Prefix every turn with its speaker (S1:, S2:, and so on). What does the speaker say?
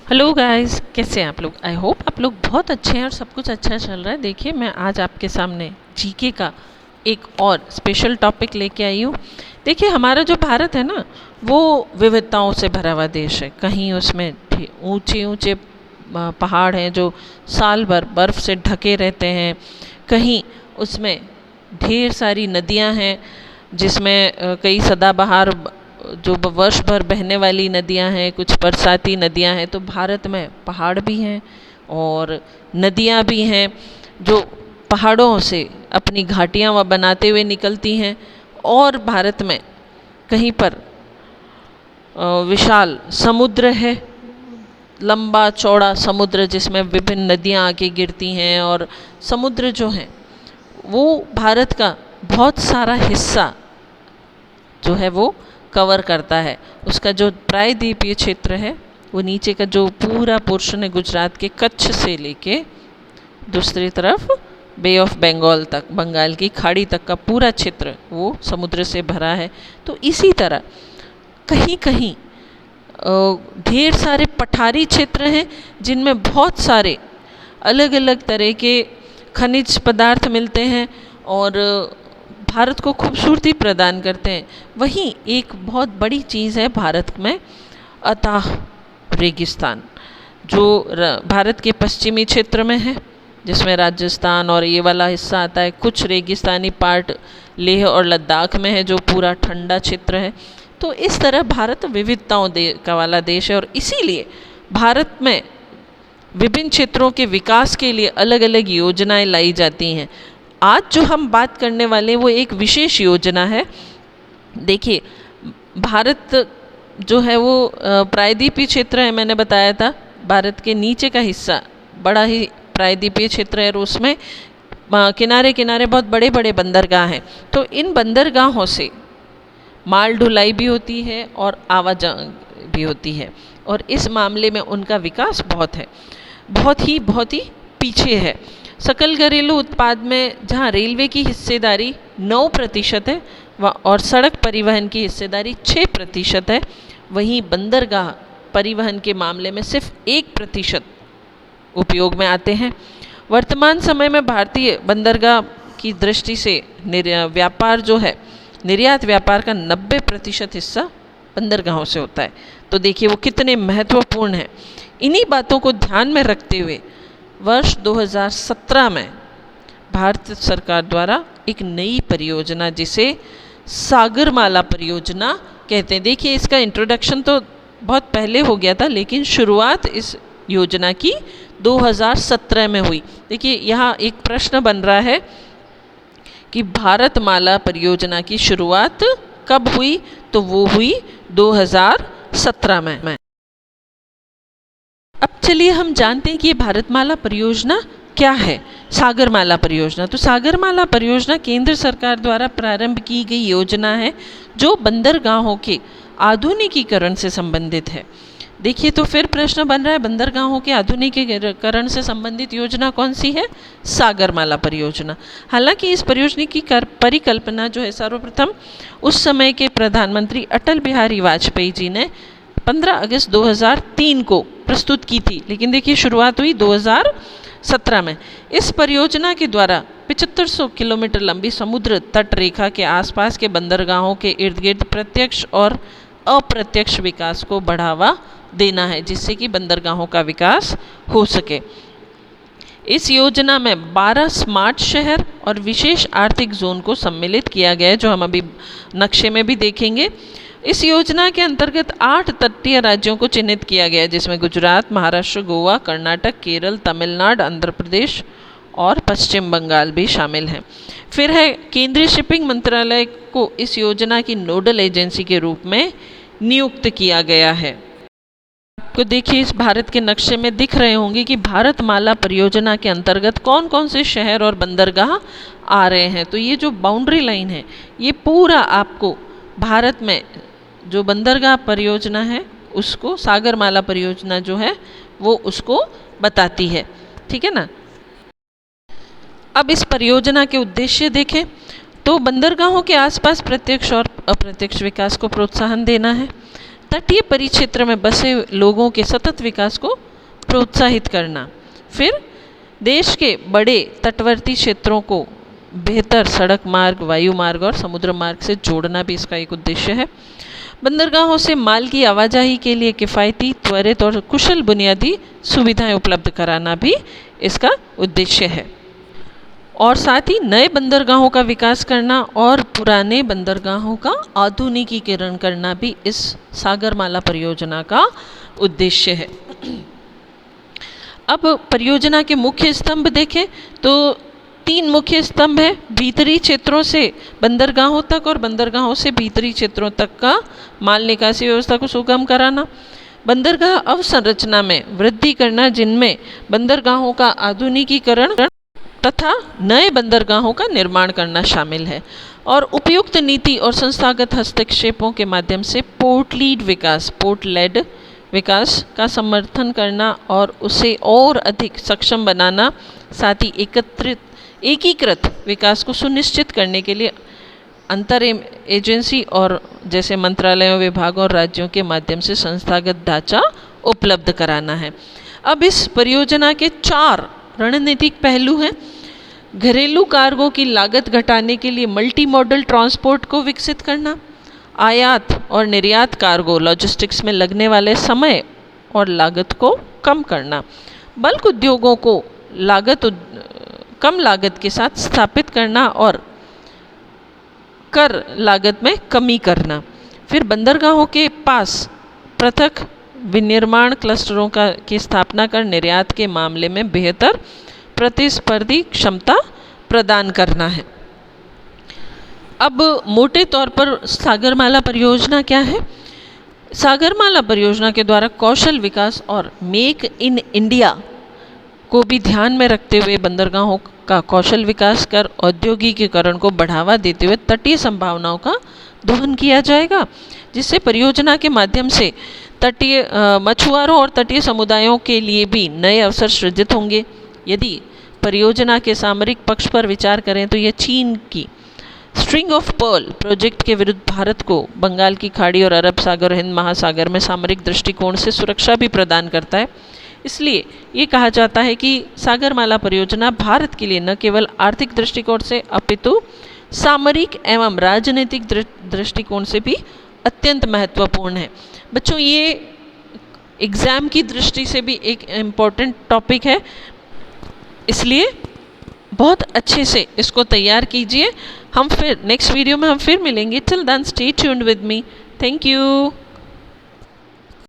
S1: Hello guys, कैसे हैं आप लोग। आई होप आप लोग बहुत अच्छे हैं और सब कुछ अच्छा चल रहा है। देखिए, मैं आज आपके सामने जीके का एक और स्पेशल टॉपिक लेके आई हूँ। देखिए, हमारा जो भारत है ना, वो विविधताओं से भरा हुआ देश है। कहीं उसमें ऊंचे ऊंचे पहाड़ हैं जो साल भर बर्फ़ से ढके रहते हैं। कहीं उसमें ढेर सारी नदियाँ हैं जिसमें कई सदाबहार जो वर्ष भर बहने वाली नदियां हैं, कुछ बरसाती नदियां हैं। तो भारत में पहाड़ भी हैं और नदियां भी हैं जो पहाड़ों से अपनी घाटियां वह बनाते हुए निकलती हैं। और भारत में कहीं पर विशाल समुद्र है, लंबा चौड़ा समुद्र जिसमें विभिन्न नदियां आके गिरती हैं। और समुद्र जो है वो भारत का बहुत सारा हिस्सा जो है वो कवर करता है। उसका जो प्रायद्वीपीय क्षेत्र है, वो नीचे का जो पूरा पोर्शन है गुजरात के कच्छ से लेके दूसरी तरफ बे ऑफ बंगाल तक, बंगाल की खाड़ी तक का पूरा क्षेत्र वो समुद्र से भरा है। तो इसी तरह कहीं कहीं ढेर सारे पठारी क्षेत्र हैं जिनमें बहुत सारे अलग अलग तरह के खनिज पदार्थ मिलते हैं और भारत को खूबसूरती प्रदान करते हैं। वहीं एक बहुत बड़ी चीज़ है भारत में, अथाह रेगिस्तान, जो भारत के पश्चिमी क्षेत्र में है, जिसमें राजस्थान और ये वाला हिस्सा आता है। कुछ रेगिस्तानी पार्ट लेह और लद्दाख में है जो पूरा ठंडा क्षेत्र है। तो इस तरह भारत विविधताओं का वाला देश है और इसीलिए भारत में विभिन्न क्षेत्रों के विकास के लिए अलग अलग योजनाएं लाई जाती हैं। आज जो हम बात करने वाले हैं वो एक विशेष योजना है। देखिए, भारत जो है वो प्रायद्वीपीय क्षेत्र है, मैंने बताया था। भारत के नीचे का हिस्सा बड़ा ही प्रायद्वीपीय क्षेत्र है और उसमें किनारे किनारे बहुत बड़े बड़े बंदरगाह हैं। तो इन बंदरगाहों से माल ढुलाई भी होती है और आवाजाही भी होती है और इस मामले में उनका विकास बहुत ही पीछे है। सकल घरेलू उत्पाद में जहां रेलवे की हिस्सेदारी 9% है और सड़क परिवहन की हिस्सेदारी 6% है, वहीं बंदरगाह परिवहन के मामले में सिर्फ 1% उपयोग में आते हैं। वर्तमान समय में भारतीय बंदरगाह की दृष्टि से व्यापार जो है, निर्यात व्यापार का 90% हिस्सा बंदरगाहों से होता है। तो देखिए वो कितने महत्वपूर्ण हैं। इन्हीं बातों को ध्यान में रखते हुए वर्ष 2017 में भारत सरकार द्वारा एक नई परियोजना, जिसे सागरमाला परियोजना कहते हैं। देखिए, इसका इंट्रोडक्शन तो बहुत पहले हो गया था, लेकिन शुरुआत इस योजना की 2017 में हुई। देखिए, यहाँ एक प्रश्न बन रहा है कि भारतमाला परियोजना की शुरुआत कब हुई, तो वो हुई 2017 में। अब चलिए हम जानते हैं कि ये भारतमाला परियोजना क्या है। सागरमाला परियोजना, तो सागरमाला परियोजना केंद्र सरकार द्वारा प्रारंभ की गई योजना है जो बंदरगाहों के आधुनिकीकरण से संबंधित है। देखिए, तो फिर प्रश्न बन रहा है, बंदरगाहों के आधुनिकीकरण से संबंधित योजना कौन सी है? सागरमाला परियोजना। हालांकि इस परियोजना की परिकल्पना जो है सर्वप्रथम उस समय के प्रधानमंत्री अटल बिहारी वाजपेयी जी ने 15 अगस्त 2003 को प्रस्तुत की थी, लेकिन देखिए शुरुआत हुई 2017 में। इस परियोजना के द्वारा 7500 किलोमीटर लंबी समुद्र तट रेखा के आसपास के बंदरगाहों के इर्द गिर्द प्रत्यक्ष और अप्रत्यक्ष विकास को बढ़ावा देना है, जिससे कि बंदरगाहों का विकास हो सके। इस योजना में 12 स्मार्ट शहर और विशेष आर्थिक जोन को सम्मिलित किया गया है, जो हम अभी नक्शे में भी देखेंगे। इस योजना के अंतर्गत 8 तटीय राज्यों को चिन्हित किया गया है, जिसमें गुजरात, महाराष्ट्र, गोवा, कर्नाटक, केरल, तमिलनाडु, आंध्र प्रदेश और पश्चिम बंगाल भी शामिल हैं। फिर है, केंद्रीय शिपिंग मंत्रालय को इस योजना की नोडल एजेंसी के रूप में नियुक्त किया गया है। आपको देखिए इस भारत के नक्शे में दिख रहे होंगे कि भारतमाला परियोजना के अंतर्गत कौन कौन से शहर और बंदरगाह आ रहे हैं। तो ये जो बाउंड्री लाइन है, ये पूरा आपको भारत में जो बंदरगाह परियोजना है उसको, सागरमाला परियोजना जो है वो उसको बताती है। ठीक है ना। अब इस परियोजना के उद्देश्य देखें तो बंदरगाहों के आसपास प्रत्यक्ष और अप्रत्यक्ष विकास को प्रोत्साहन देना है। तटीय परिक्षेत्र में बसे लोगों के सतत विकास को प्रोत्साहित करना। फिर देश के बड़े तटवर्ती क्षेत्रों को बेहतर सड़क मार्ग, वायु मार्ग और समुद्र मार्ग से जोड़ना भी इसका एक उद्देश्य है। बंदरगाहों से माल की आवाजाही के लिए किफ़ायती, त्वरित और कुशल बुनियादी सुविधाएं उपलब्ध कराना भी इसका उद्देश्य है। और साथ ही नए बंदरगाहों का विकास करना और पुराने बंदरगाहों का आधुनिकीकरण करना भी इस सागरमाला परियोजना का उद्देश्य है। अब परियोजना के मुख्य स्तंभ देखें तो 3 मुख्य स्तंभ है। भीतरी क्षेत्रों से बंदरगाहों तक और बंदरगाहों से भीतरी क्षेत्रों तक का माल निकासी व्यवस्था को सुगम कराना। बंदरगाह अवसंरचना में वृद्धि करना, जिनमें बंदरगाहों का आधुनिकीकरण तथा नए बंदरगाहों का निर्माण करना शामिल है। और उपयुक्त नीति और संस्थागत हस्तक्षेपों के माध्यम से पोर्ट लेड विकास का समर्थन करना और उसे और अधिक सक्षम बनाना, साथ ही एकीकृत विकास को सुनिश्चित करने के लिए अंतर एजेंसी और जैसे मंत्रालयों, विभागों और राज्यों के माध्यम से संस्थागत ढांचा उपलब्ध कराना है। अब इस परियोजना के 4 रणनीतिक पहलू हैं। घरेलू कार्गो की लागत घटाने के लिए मल्टी मॉडल ट्रांसपोर्ट को विकसित करना, आयात और निर्यात कार्गो लॉजिस्टिक्स में लगने वाले समय और लागत को कम करना, बल्क उद्योगों को कम लागत के साथ स्थापित करना और कर लागत में कमी करना। फिर बंदरगाहों के पास पृथक विनिर्माण क्लस्टरों की स्थापना कर निर्यात के मामले में बेहतर प्रतिस्पर्धी क्षमता प्रदान करना है। अब मोटे तौर पर सागरमाला परियोजना क्या है? सागरमाला परियोजना के द्वारा कौशल विकास और मेक इन इंडिया को भी ध्यान में रखते हुए बंदरगाहों का कौशल विकास कर औद्योगिकीकरण को बढ़ावा देते हुए तटीय संभावनाओं का दोहन किया जाएगा, जिससे परियोजना के माध्यम से तटीय मछुआरों और तटीय समुदायों के लिए भी नए अवसर सृजित होंगे। यदि परियोजना के सामरिक पक्ष पर विचार करें तो यह चीन की स्ट्रिंग ऑफ पर्ल प्रोजेक्ट के विरुद्ध भारत को बंगाल की खाड़ी और अरब सागर और हिंद महासागर में सामरिक दृष्टिकोण से सुरक्षा भी प्रदान करता है। इसलिए ये कहा जाता है कि सागरमाला परियोजना भारत के लिए न केवल आर्थिक दृष्टिकोण से अपितु सामरिक एवं राजनीतिक दृष्टिकोण से भी अत्यंत महत्वपूर्ण है। बच्चों, ये एग्ज़ाम की दृष्टि से भी एक इम्पॉर्टेंट टॉपिक है, इसलिए बहुत अच्छे से इसको तैयार कीजिए। हम फिर नेक्स्ट वीडियो में हम फिर मिलेंगे। Till then stay tuned with me. Thank you.